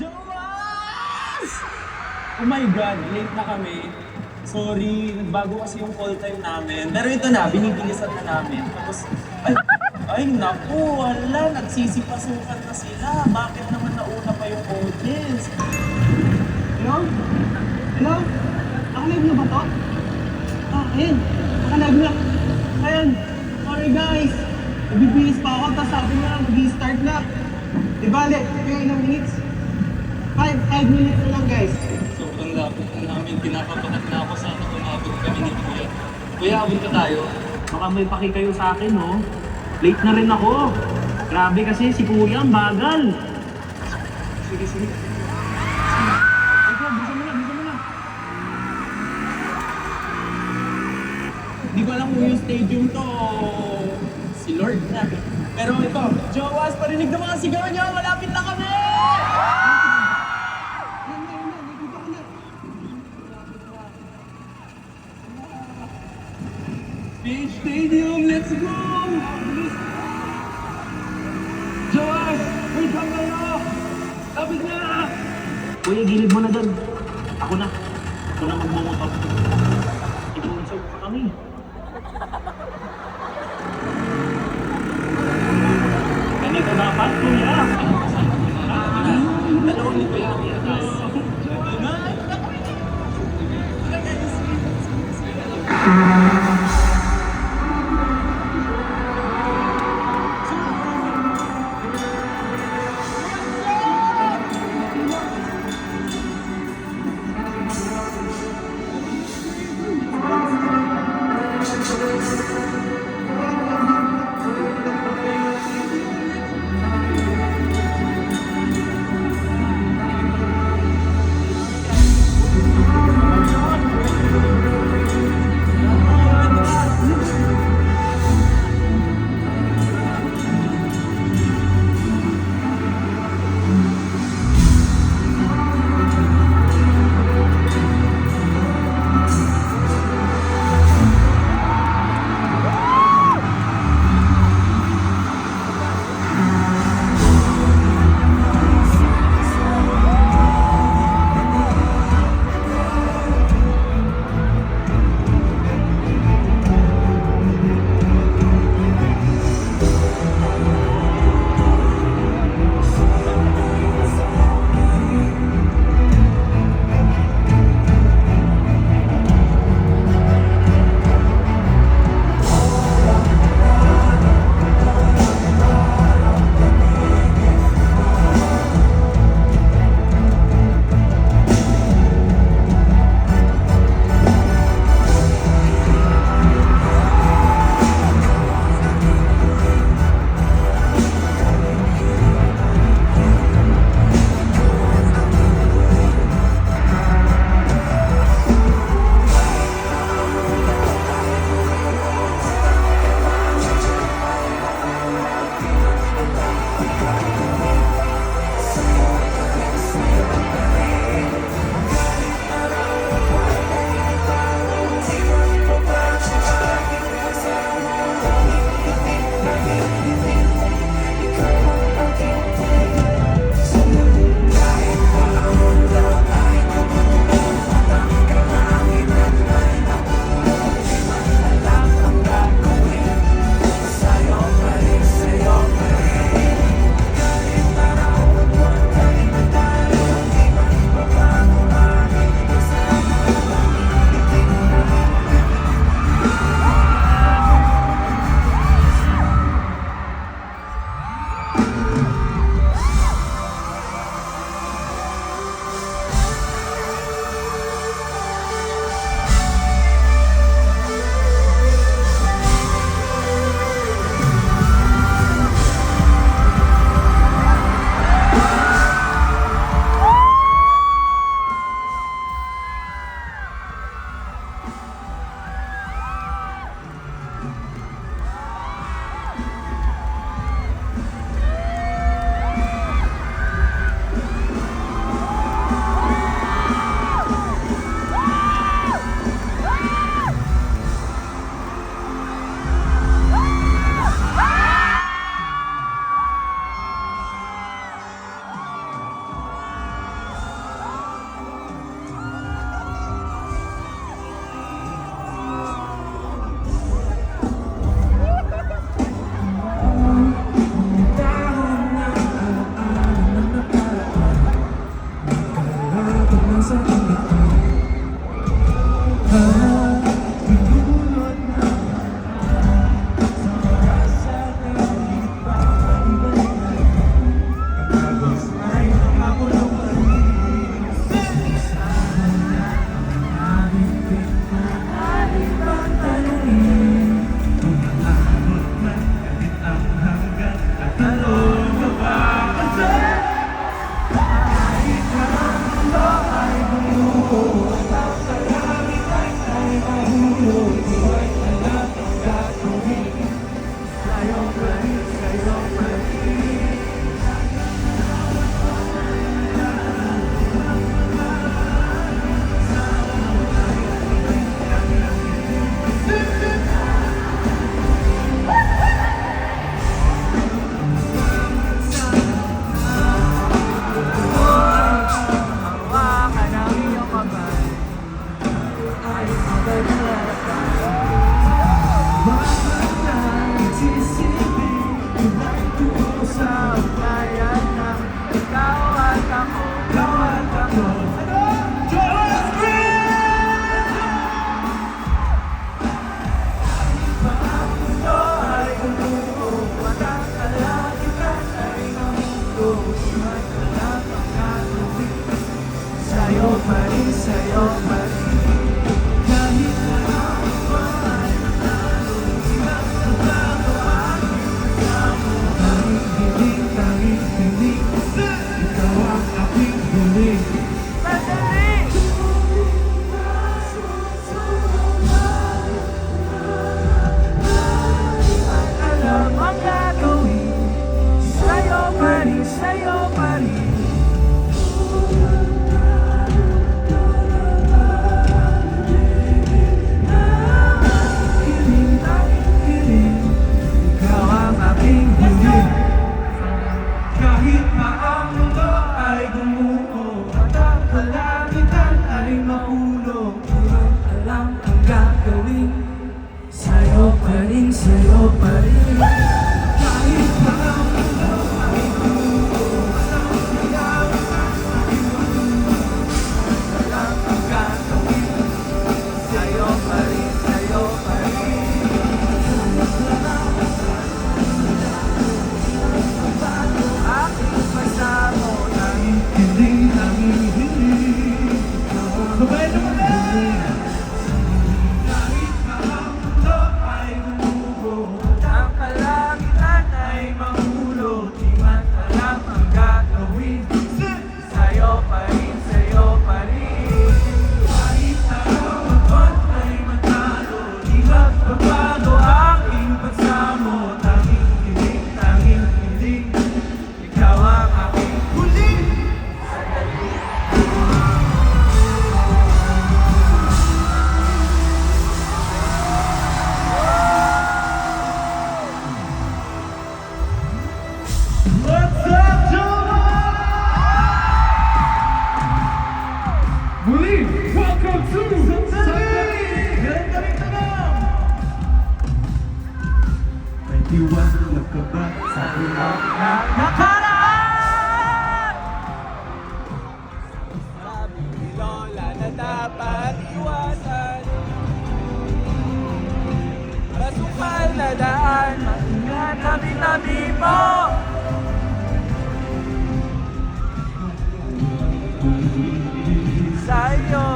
Jowas! Oh my God, late na kami. Sorry, nagbago kasi yung call time namin. Pero ito na, binibilisan na namin. Tapos, ay naku, wala, nagsisipasukan na sila. Bakit naman nauna pa yung audience? Hello? Hello? Nakalive na ba to? Ah, ayun. Nakalive na. Ayun. Sorry guys. Nabibihis pa ako, tapos sabi nga, mag-i-start na. Di bale, kaya ilang minutes? 5 minutes na lang guys. Sobrang lapit na namin. Kinakabahan na ako. Sana umabot kami ni Kuya. Kuya, abot ka tayo. Baka may paki kayo sa akin, no? Late na rin ako. Grabe kasi si Kuya, ang bagal. Sige, sige. Ikaw, bisa mo na, bisa mo na. Hindi ko alam kung yung stadium to si Lord na. Pero ito, Jowas, parinig ng mga sigaw niyo, malapit na kami! Ayun na, nakikita ko na. Beach Stadium, let's go! Joas! Wait lang kayo! Lapit na! Kuya, gilid mo na dyan. Ako na. Ako na magmumotor. Iponsog pa kami. Ganito dapat, kuya. Dalawang ni Kuya. Kahit pa ang mundo ay gumuho at ang kalangitan ay mahulog, di man alam ang gagawin. Sa'yo pa rin, sa'yo pa rin. Kahit pa ang mundo ay gumuho at ang kalangitan ay mahulog, alam ang gagawin. Sa'yo pa rin, sa'yo pa rin. Aking pasamo, tanging hiling. Sabay naman na! Kahit pa ang mundo ay gumuho at ang kalangitan ay mahulog, di man alam ang gagawin. Sa'yo pa rin, sa'yo pa rin. Kahit na ang mundo ay matalo, di magbabago aking pagsamo. Tanging hiling, tanging hiling. Ikaw ang aking huling What's up, Joma? Muli, welcome to Sandali! Galing kami tanong! May tiwala ka ba sa unang nakaraan? Sabi ni Lola na dapat iwasan, masukal na daan, maingat tabi-tabi mo. Sa'yo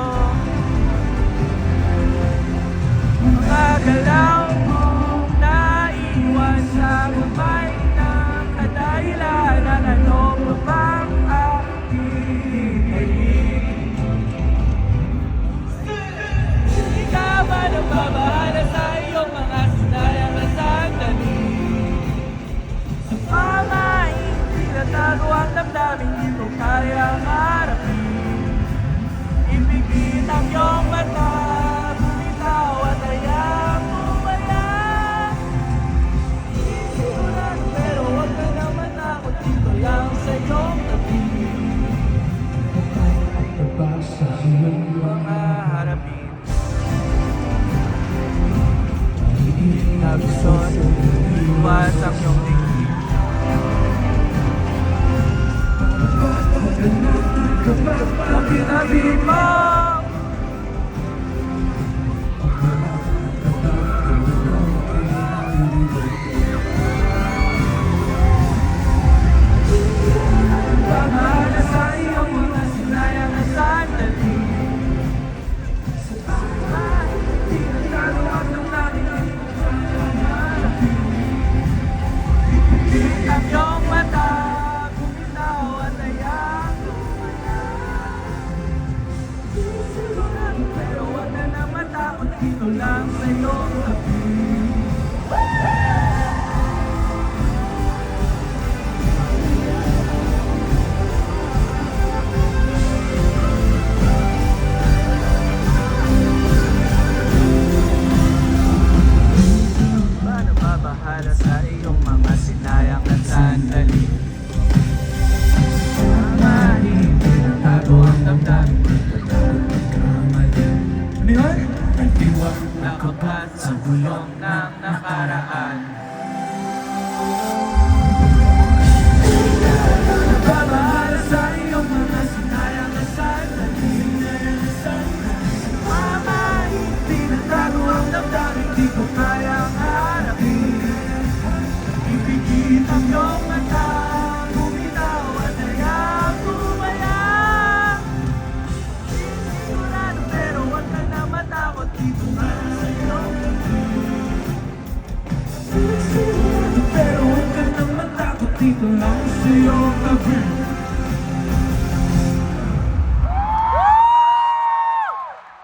mga galaw mo naiwan sa gabay ng kadahilanan. Ano pa bang aking hiling? Ikaw ba nang babahala sa iyong mga sinayang na sandali? Sa pamain, tinatago ang damdamin, di ko kayang harapin. Ipigit ang iyong mata, bumitaw at hayang umaya. Isimulan, pero huwag ka naman ako, dito lang sa iyong tabi. Taba sa iyong mga harapin, na gusto iwas ang iyong tingin. Tabi-tabi mo. Bahala sa iyong mga sinayang na sandali. Sa bahay, di nagtalo ang damdamin. Ipigit ang iyong mata, bumitaw at hayang umaya. Pero huwag ka na matakot, dito lang sa iyong tabi. Paano babahala sa iyong mga sinayang at sandali? Mga hindi natago ang damdamin, kamali. Ano yun? Nagtiwala ka ba sa bulong ng nakaraan?